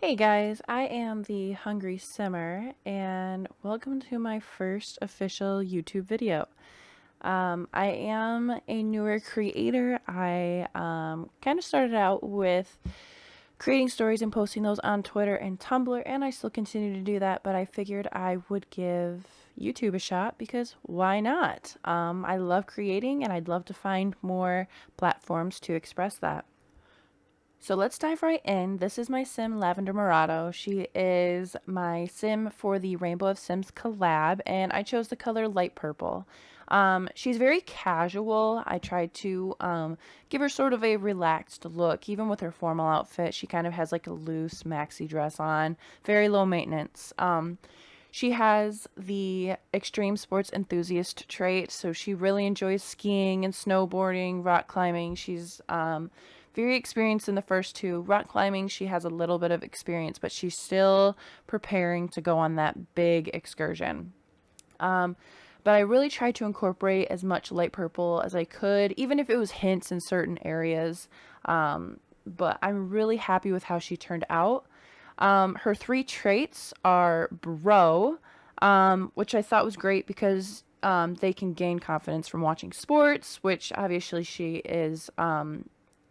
Hey guys, I am the Hungry Simmer, and welcome to my first official YouTube video. I am a newer creator. I kind of started out with creating stories and posting those on Twitter and Tumblr, and I still continue to do that, but I figured I would give YouTube a shot because why not? I love creating, and I'd love to find more platforms to express that. So let's dive right in. This is my sim, Lavender Morado. She is my sim for the Rainbow of Sims collab, and I chose the color light purple. She's very casual. I tried to give her sort of a relaxed look, even with her formal outfit. She kind of has like a loose maxi dress on, very low maintenance. She has the extreme sports enthusiast trait, so she really enjoys skiing and snowboarding, rock climbing. She's very experienced in the first two. Rock climbing, she has a little bit of experience, but she's still preparing to go on that big excursion. But I really tried to incorporate as much light purple as I could, even if it was hints in certain areas. But I'm really happy with how she turned out. Her three traits are bro, which I thought was great because they can gain confidence from watching sports, which obviously she is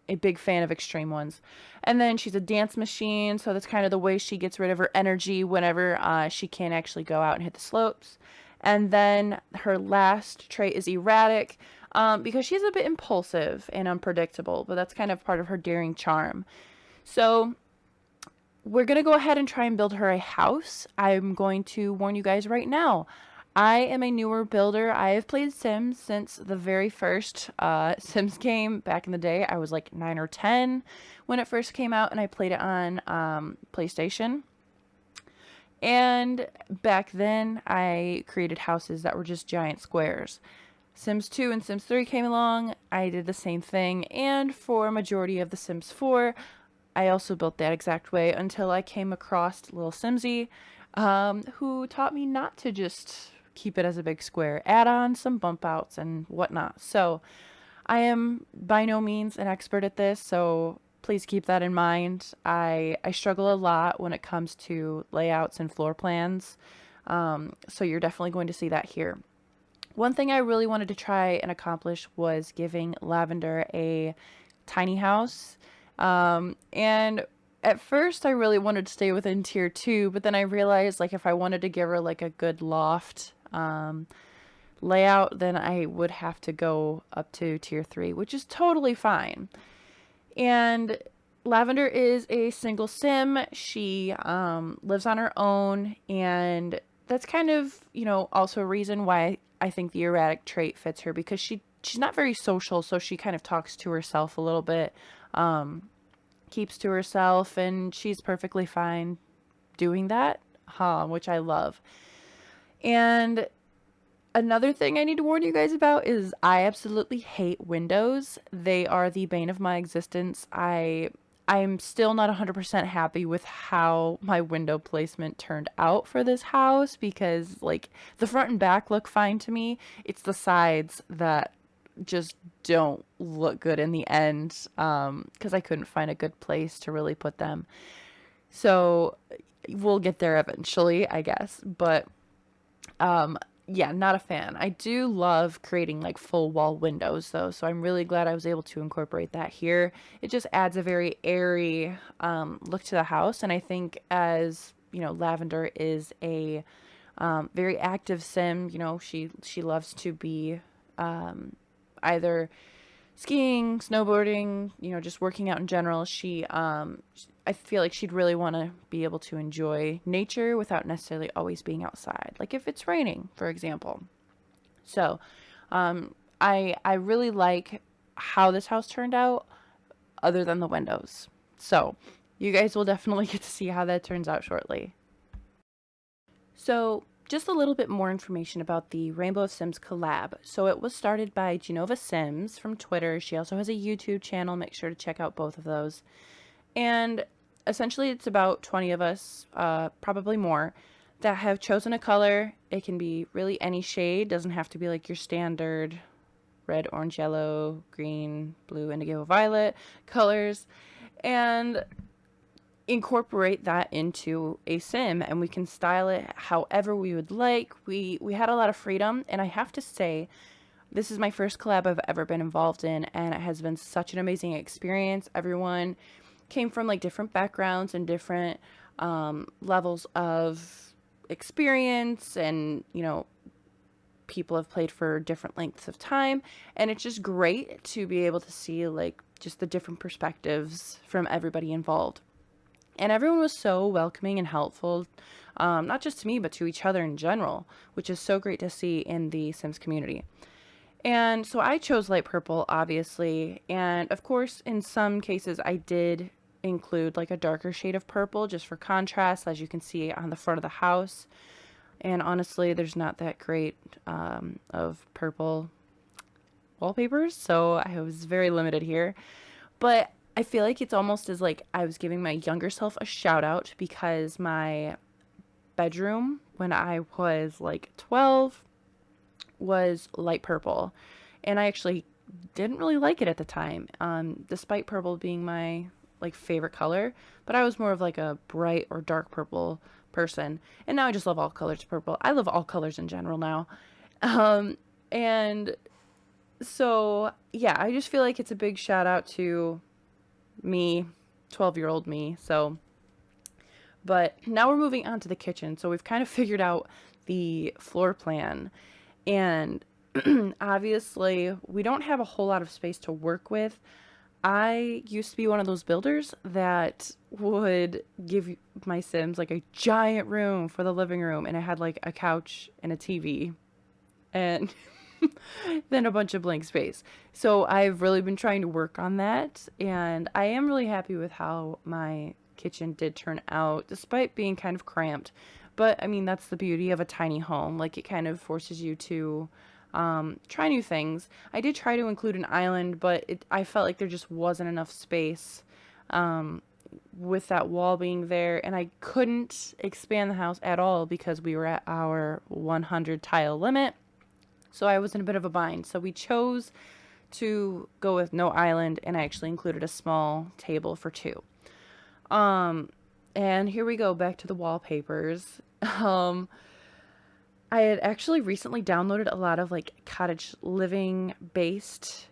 a big fan of extreme ones. And then she's a dance machine, so that's kind of the way she gets rid of her energy whenever she can't actually go out and hit the slopes. And then her last trait is erratic, because she's a bit impulsive and unpredictable, but that's kind of part of her daring charm. So we're going to go ahead and try and build her a house. I'm going to warn you guys right now. I am a newer builder. I have played Sims since the very first Sims game back in the day. I was like 9 or 10 when it first came out, and I played it on PlayStation. And back then, I created houses that were just giant squares. Sims 2 and Sims 3 came along. I did the same thing. And for a majority of the Sims 4, I also built that exact way until I came across Little Simsy, who taught me not to just keep it as a big square, add on some bump outs and whatnot. So I am by no means an expert at this, so please keep that in mind. I struggle a lot when it comes to layouts and floor plans, so you're definitely going to see that here. One thing I really wanted to try and accomplish was giving Lavender a tiny house. And at first I really wanted to stay within tier 2, but then I realized like if I wanted to give her like a good loft layout, then I would have to go up to tier 3, which is totally fine. And Lavender is a single sim. She lives on her own, and that's kind of, also a reason why I think the erratic trait fits her, because she's not very social, so she kind of talks to herself a little bit, keeps to herself, and she's perfectly fine doing that, which I love. And another thing I need to warn you guys about is I absolutely hate windows. They are the bane of my existence. I'm still not 100% happy with how my window placement turned out for this house, because like the front and back look fine to me. It's the sides that just don't look good in the end, because I couldn't find a good place to really put them. So we'll get there eventually, I guess. But yeah, not a fan. I do love creating like full wall windows though, so I'm really glad I was able to incorporate that here. It just adds a very airy look to the house, and I think as Lavender is a very active sim. She loves to be either skiing, snowboarding, just working out in general. I feel like she'd really want to be able to enjoy nature without necessarily always being outside. Like if it's raining, for example. So, I really like how this house turned out, other than the windows. So, you guys will definitely get to see how that turns out shortly. So, just a little bit more information about the Rainbow of Sims collab. So it was started by Genova Sims from Twitter. She also has a YouTube channel. Make sure to check out both of those. And essentially it's about 20 of us, probably more, that have chosen a color. It can be really any shade. Doesn't have to be like your standard red, orange, yellow, green, blue, indigo, violet colors. And incorporate that into a sim, and we can style it however we would like. We had a lot of freedom, and I have to say, this is my first collab I've ever been involved in, and it has been such an amazing experience. Everyone came from like different backgrounds and different levels of experience, and people have played for different lengths of time, and it's just great to be able to see like just the different perspectives from everybody involved. And everyone was so welcoming and helpful, not just to me, but to each other in general, which is so great to see in the Sims community. And so I chose light purple, obviously. And of course, in some cases, I did include like a darker shade of purple just for contrast, as you can see on the front of the house. And honestly, there's not that great of purple wallpapers, so I was very limited here. But I feel like it's almost as like I was giving my younger self a shout out, because my bedroom when I was like 12 was light purple, and I actually didn't really like it at the time, despite purple being my like favorite color. But I was more of like a bright or dark purple person, and now I just love all colors of purple. I love all colors in general now. And so yeah, I just feel like it's a big shout out to me, 12-year-old me. So, but now we're moving on to the kitchen. So we've kind of figured out the floor plan, and obviously we don't have a whole lot of space to work with. I used to be one of those builders that would give my Sims like a giant room for the living room, and it had like a couch and a TV and then a bunch of blank space. So I've really been trying to work on that, and I am really happy with how my kitchen did turn out, despite being kind of cramped. But I mean, that's the beauty of a tiny home. Like, it kind of forces you to try new things. I did try to include an island, but I felt like there just wasn't enough space with that wall being there, and I couldn't expand the house at all because we were at our 100 tile limit. So I was in a bit of a bind. So we chose to go with no island, and I actually included a small table for two. And here we go back to the wallpapers. I had actually recently downloaded a lot of like cottage living based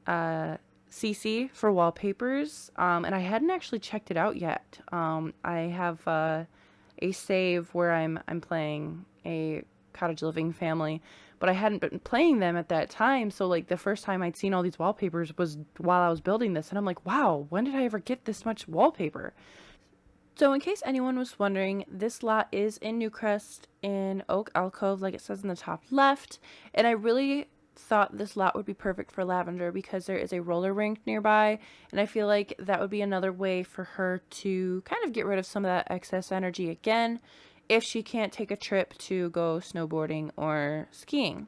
CC for wallpapers, and I hadn't actually checked it out yet. I have a save where I'm playing a cottage living family, but I hadn't been playing them at that time. So like the first time I'd seen all these wallpapers was while I was building this, and I'm like, wow, when did I ever get this much wallpaper? So in case anyone was wondering, this lot is in Newcrest in Oak Alcove, like it says in the top left. And I really thought this lot would be perfect for Lavender because there is a roller rink nearby, and I feel like that would be another way for her to kind of get rid of some of that excess energy again if she can't take a trip to go snowboarding or skiing.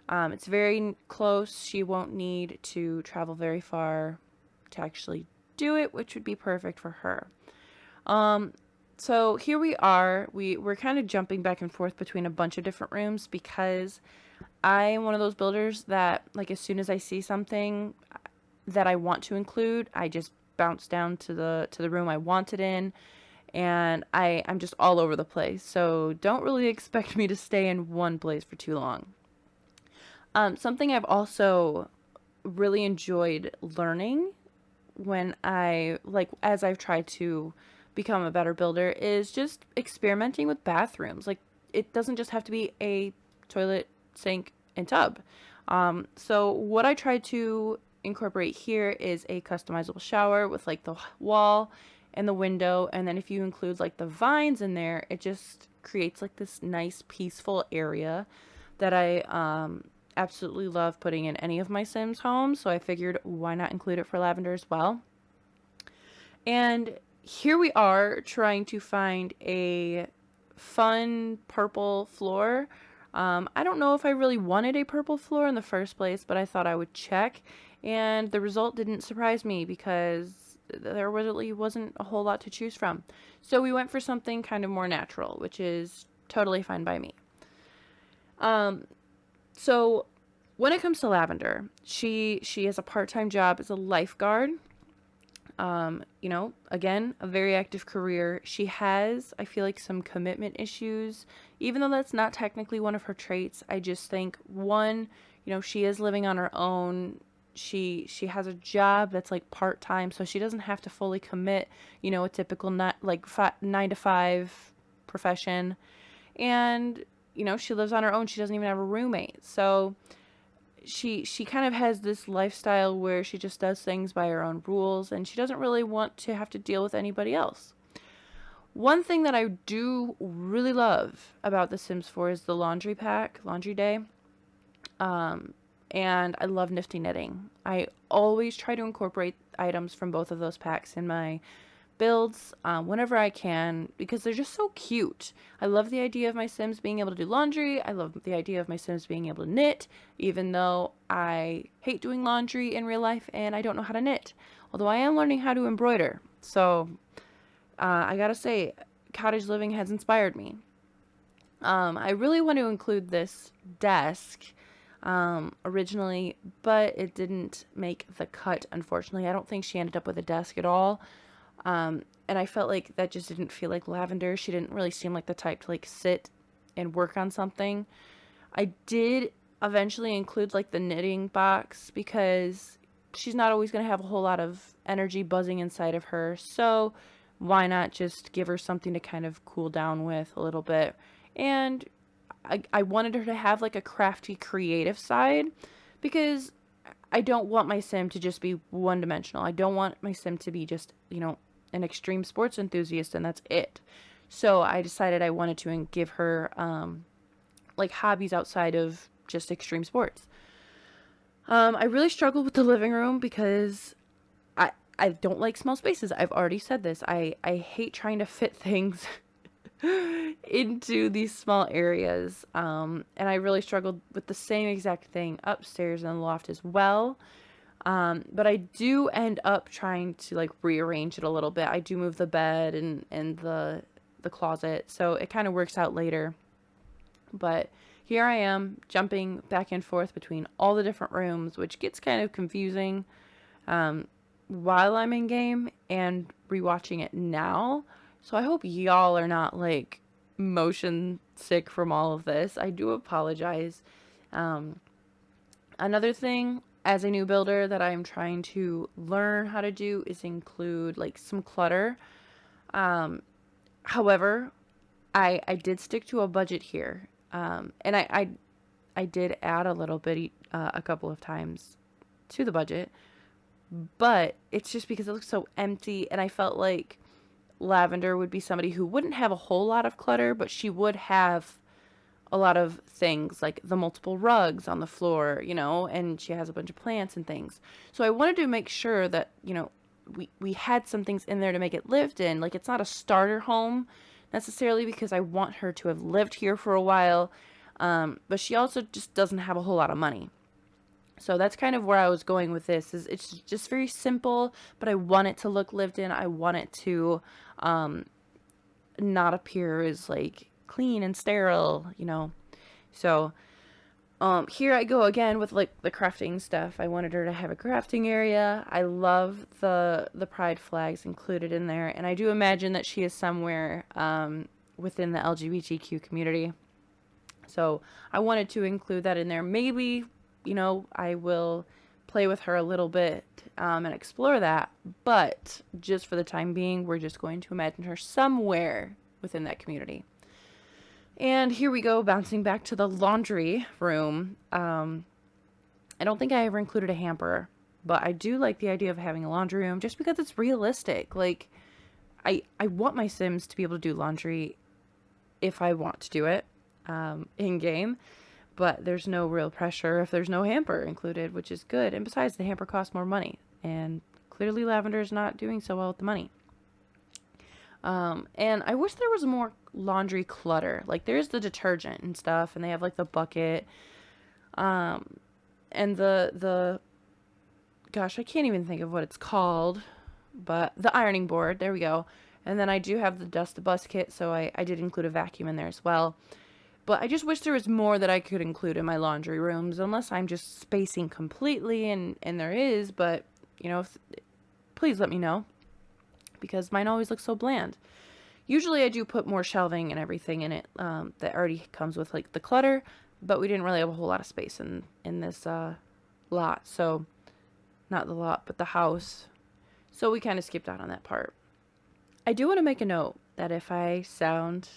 It's very close. She won't need to travel very far to actually do it, which would be perfect for her. So here we are. We're kind of jumping back and forth between a bunch of different rooms because I'm one of those builders that, like, as soon as I see something that I want to include, I just bounce down to the room I want it in, and I'm just all over the place. So don't really expect me to stay in one place for too long. Something I've also really enjoyed learning when as I've tried to become a better builder is just experimenting with bathrooms. Like, it doesn't just have to be a toilet, sink, and tub. So what I tried to incorporate here is a customizable shower with like the wall and the window, and then if you include like the vines in there, it just creates like this nice peaceful area that I absolutely love putting in any of my Sims homes. So I figured, why not include it for Lavender as well? And here we are trying to find a fun purple floor. I don't know if I really wanted a purple floor in the first place, but I thought I would check, and the result didn't surprise me because there really wasn't a whole lot to choose from. So we went for something kind of more natural, which is totally fine by me. So when it comes to Lavender, she has a part-time job as a lifeguard. You know, again, a very active career. She has, I feel like, some commitment issues, even though that's not technically one of her traits. I just think, one, you know, she is living on her own. She has a job that's like part-time, so she doesn't have to fully commit, you know, a typical not like 9 to 5 profession. And, you know, she lives on her own. She doesn't even have a roommate. So she kind of has this lifestyle where she just does things by her own rules, and she doesn't really want to have to deal with anybody else. One thing that I do really love about The Sims 4 is the laundry pack, laundry day. And I love nifty knitting. I always try to incorporate items from both of those packs in my builds whenever I can, because they're just so cute. I love the idea of my Sims being able to do laundry. I love the idea of my Sims being able to knit, even though I hate doing laundry in real life and I don't know how to knit. Although I am learning how to embroider. So I gotta say, cottage living has inspired me. I really want to include this desk originally, but it didn't make the cut, unfortunately. I don't think she ended up with a desk at all. And I felt like that just didn't feel like Lavender. She didn't really seem like the type to like sit and work on something. I did eventually include like the knitting box because she's not always going to have a whole lot of energy buzzing inside of her. So why not just give her something to kind of cool down with a little bit? And I wanted her to have like a crafty, creative side, because I don't want my sim to just be one dimensional. I don't want my sim to be just, you know, an extreme sports enthusiast and that's it. So I decided I wanted to give her like hobbies outside of just extreme sports. I really struggled with the living room because I don't like small spaces. I've already said this. I hate trying to fit things into these small areas. And I really struggled with the same exact thing upstairs in the loft as well. But I do end up trying to like rearrange it a little bit. I do move the bed and the closet, so it kind of works out later. But here I am jumping back and forth between all the different rooms, which gets kind of confusing while I'm in game and rewatching it now. So I hope y'all are not like motion sick from all of this. I do apologize. Another thing as a new builder that I'm trying to learn how to do is include like some clutter. However, I did stick to a budget here. And I did add a little bit a couple of times to the budget, but it's just because it looks so empty, and I felt like Lavender would be somebody who wouldn't have a whole lot of clutter, but she would have a lot of things like the multiple rugs on the floor, you know, and she has a bunch of plants and things. So I wanted to make sure that, you know, we had some things in there to make it lived in. Like, it's not a starter home necessarily because I want her to have lived here for a while, but she also just doesn't have a whole lot of money. So that's kind of where I was going with this. Is it's just very simple, but I want it to look lived in. I want it to not appear as like clean and sterile, you know. So here I go again with like the crafting stuff. I wanted her to have a crafting area. I love the pride flags included in there, and I do imagine that she is somewhere within the LGBTQ community. So I wanted to include that in there. Maybe, you know, I will play with her a little bit and explore that, but just for the time being, we're just going to imagine her somewhere within that community. And here we go, bouncing back to the laundry room. I don't think I ever included a hamper, but I do like the idea of having a laundry room just because it's realistic. Like, I want my Sims to be able to do laundry if I want to do it in game, but there's no real pressure if there's no hamper included, which is good. And besides, the hamper costs more money, and clearly Lavender is not doing so well with the money. And I wish there was more laundry clutter. Like, there's the detergent and stuff, and they have like the bucket, and the gosh, I can't even think of what it's called, but the ironing board. There we go. And then I do have the dust to bust kit, so I did include a vacuum in there as well. But I just wish there was more that I could include in my laundry rooms, unless I'm just spacing completely, and there is, but, you know, please let me know, because mine always looks so bland. Usually I do put more shelving and everything in it that already comes with like the clutter, but we didn't really have a whole lot of space in this lot. So not the lot, but the house. So we kind of skipped out on that part. I do want to make a note that if I sound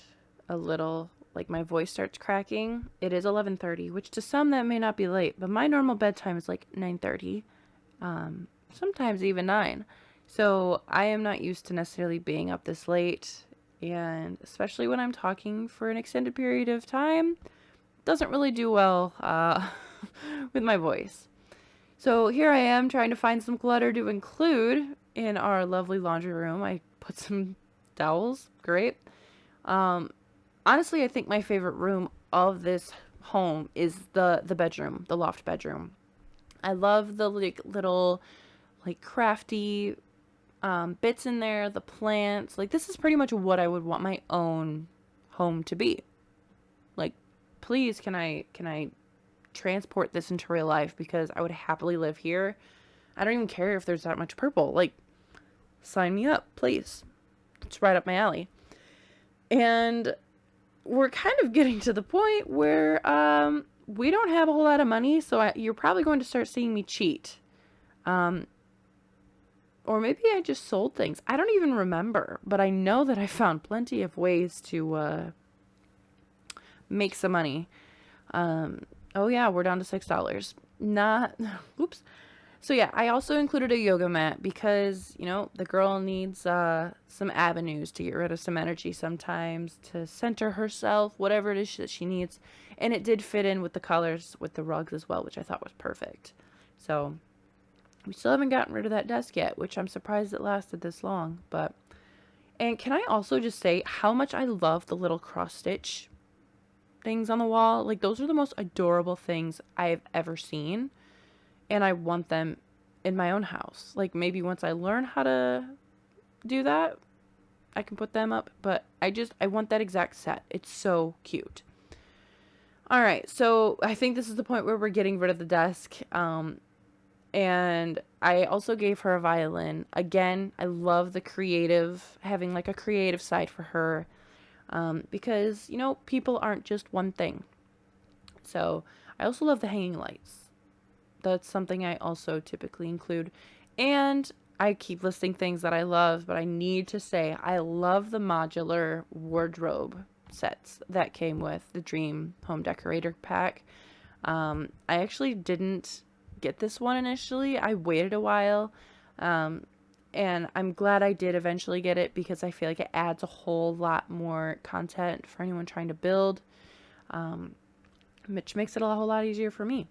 a little like my voice starts cracking, it is 11:30, which to some that may not be late, but my normal bedtime is like 9:30, sometimes even 9. So I am not used to necessarily being up this late, and especially when I'm talking for an extended period of time, doesn't really do well with my voice. So here I am trying to find some clutter to include in our lovely laundry room. I put some towels, great. Honestly, I think my favorite room of this home is the bedroom, the loft bedroom. I love the little crafty bits in there, the plants. Like, this is pretty much what I would want my own home to be. Like, please, can I transport this into real life, because I would happily live here. I don't even care if there's that much purple. Like, sign me up, please. It's right up my alley. And we're kind of getting to the point where we don't have a whole lot of money, so you're probably going to start seeing me cheat. Or maybe I just sold things. I don't even remember, but I know that I found plenty of ways to make some money. Oh yeah, we're down to $6. Not, oops. So yeah, I also included a yoga mat because, you know, the girl needs some avenues to get rid of some energy sometimes, to center herself, whatever it is that she needs. And it did fit in with the colors with the rugs as well, which I thought was perfect. So we still haven't gotten rid of that desk yet, which I'm surprised it lasted this long. But, and can I also just say how much I love the little cross stitch things on the wall? Like, those are the most adorable things I've ever seen, and I want them in my own house. Like, maybe once I learn how to do that, I can put them up, but I want that exact set. It's so cute. All right, so I think this is the point where we're getting rid of the desk. And I also gave her a violin. Again, I love the creative, having like a creative side for her. Because, you know, people aren't just one thing. So I also love the hanging lights. That's something I also typically include. And I keep listing things that I love, but I need to say I love the modular wardrobe sets that came with the Dream Home Decorator pack. I actually didn't get this one initially. I waited a while. And I'm glad I did eventually get it, because I feel like it adds a whole lot more content for anyone trying to build, which makes it a whole lot easier for me.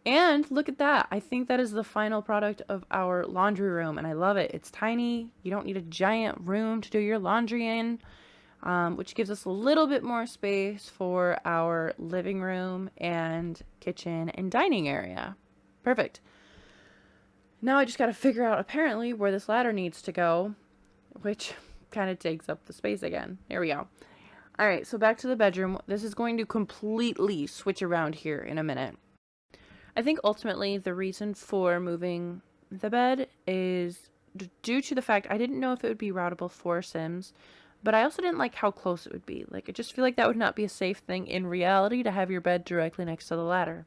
And look at that. I think that is the final product of our laundry room, and I love it. It's tiny. You don't need a giant room to do your laundry in, which gives us a little bit more space for our living room and kitchen and dining area. Perfect. Now I just got to figure out apparently where this ladder needs to go, which kind of takes up the space again. There we go. All right, so back to the bedroom. This is going to completely switch around here in a minute. I think ultimately the reason for moving the bed is due to the fact I didn't know if it would be routable for Sims, but I also didn't like how close it would be. Like, I just feel like that would not be a safe thing in reality, to have your bed directly next to the ladder.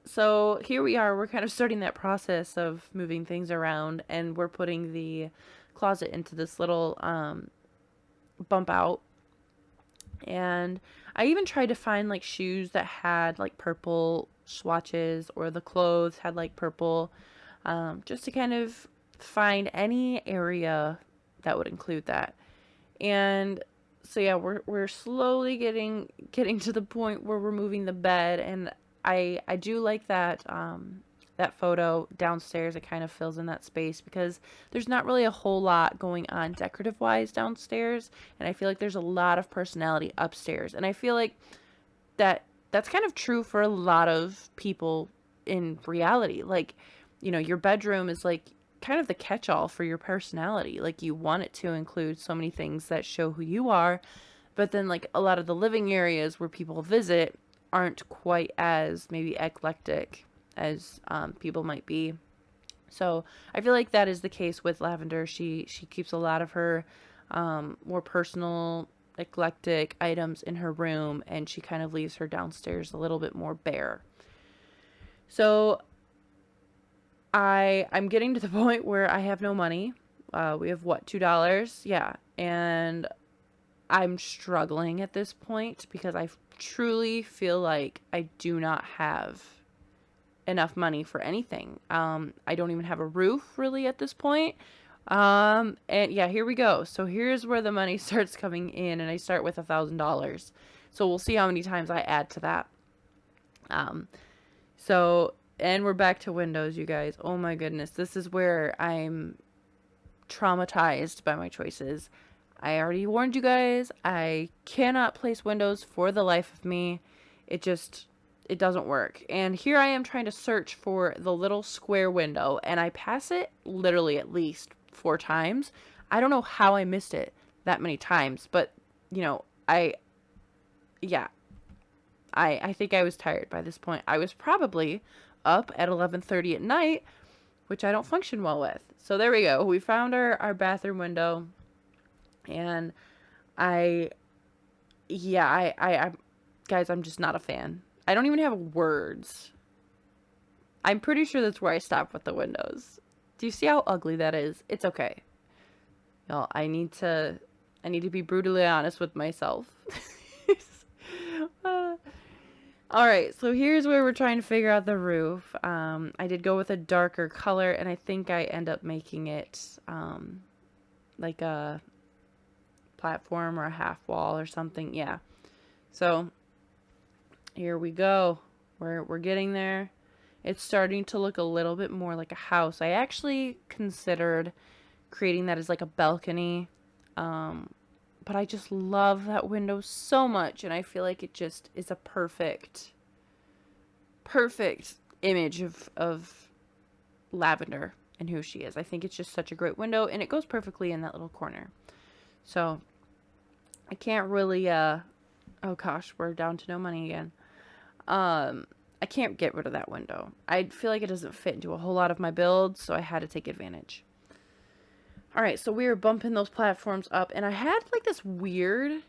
So here we are, we're kind of starting that process of moving things around, and we're putting the closet into this little bump out. And I even tried to find like shoes that had like purple swatches, or the clothes had like purple, just to kind of find any area that would include that. And so yeah, we're slowly getting to the point where we're moving the bed, and I do like that that photo downstairs. It kind of fills in that space, because there's not really a whole lot going on decorative wise downstairs, and I feel like there's a lot of personality upstairs. And I feel like that's kind of true for a lot of people in reality. Like, you know, your bedroom is like kind of the catch-all for your personality. Like, you want it to include so many things that show who you are, but then like a lot of the living areas where people visit aren't quite as maybe eclectic as people might be. So I feel like that is the case with Lavender. She keeps a lot of her more personal, eclectic items in her room, and she kind of leaves her downstairs a little bit more bare. So I'm getting to the point where I have no money. We have what, $2? Yeah, and I'm struggling at this point because I truly feel like I do not have enough money for anything. I don't even have a roof really at this point. And yeah, here we go. So here's where the money starts coming in, and I start with $1,000. So we'll see how many times I add to that. So, and we're back to windows, you guys. Oh my goodness. This is where I'm traumatized by my choices. I already warned you guys, I cannot place windows for the life of me. It doesn't work. And here I am trying to search for the little square window, and I pass it literally at least 4 times. I don't know how I missed it that many times, but you know, I think I was tired by this point. I was probably up at 11:30 at night, which I don't function well with. So there we go. We found our bathroom window, and I guys, I'm just not a fan. I don't even have words. I'm pretty sure that's where I stopped with the windows. Do you see how ugly that is? It's okay. Y'all, I need to be brutally honest with myself. All right, so here's where we're trying to figure out the roof. I did go with a darker color, and I think I end up making it like a platform or a half wall or something. Yeah. So here we go. We're getting there. It's starting to look a little bit more like a house. I actually considered creating that as like a balcony. But I just love that window so much, and I feel like it just is a perfect image of Lavender and who she is. I think it's just such a great window, and it goes perfectly in that little corner. So I can't really oh gosh, we're down to no money again. I can't get rid of that window. I feel like it doesn't fit into a whole lot of my builds, so I had to take advantage. Alright, so we were bumping those platforms up, and I had like this weird,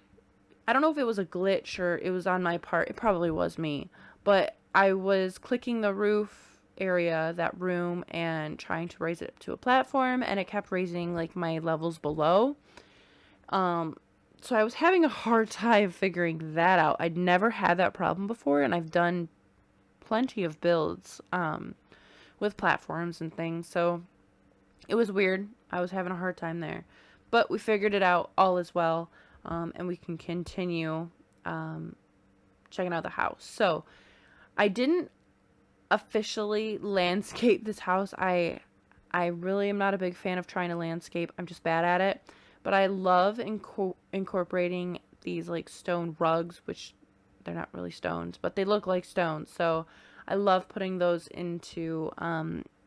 I don't know if it was a glitch or it was on my part, it probably was me, but I was clicking the roof area, that room, and trying to raise it to a platform, and it kept raising like my levels below. So I was having a hard time figuring that out. I'd never had that problem before, and I've done plenty of builds with platforms and things, so it was weird. I was having a hard time there. But we figured it out. All is well. And we can continue checking out the house. So, I didn't officially landscape this house. I really am not a big fan of trying to landscape. I'm just bad at it. But I love incorporating these like stone rugs, which they're not really stones, but they look like stones. So, I love putting those into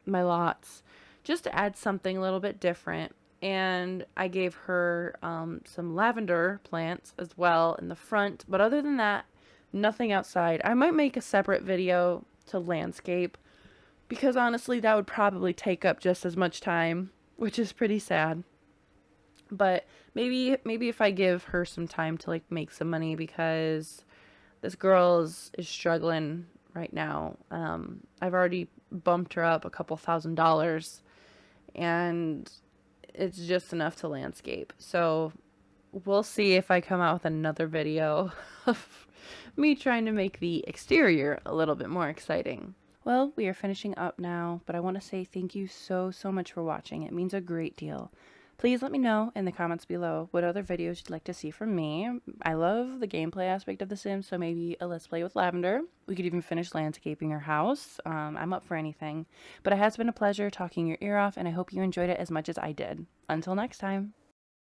my lots, just to add something a little bit different. And I gave her some lavender plants as well in the front. But other than that, nothing outside. I might make a separate video to landscape, because honestly, that would probably take up just as much time, which is pretty sad. But maybe if I give her some time to like make some money, because this girl is struggling right now. I've already bumped her up a couple $1,000s, and it's just enough to landscape. So we'll see if I come out with another video of me trying to make the exterior a little bit more exciting. Well, we are finishing up now, but I want to say thank you so much for watching. It means a great deal. Please let me know in the comments below what other videos you'd like to see from me. I love the gameplay aspect of The Sims, so maybe a Let's Play with Lavender. We could even finish landscaping her house. I'm up for anything. But it has been a pleasure talking your ear off, and I hope you enjoyed it as much as I did. Until next time.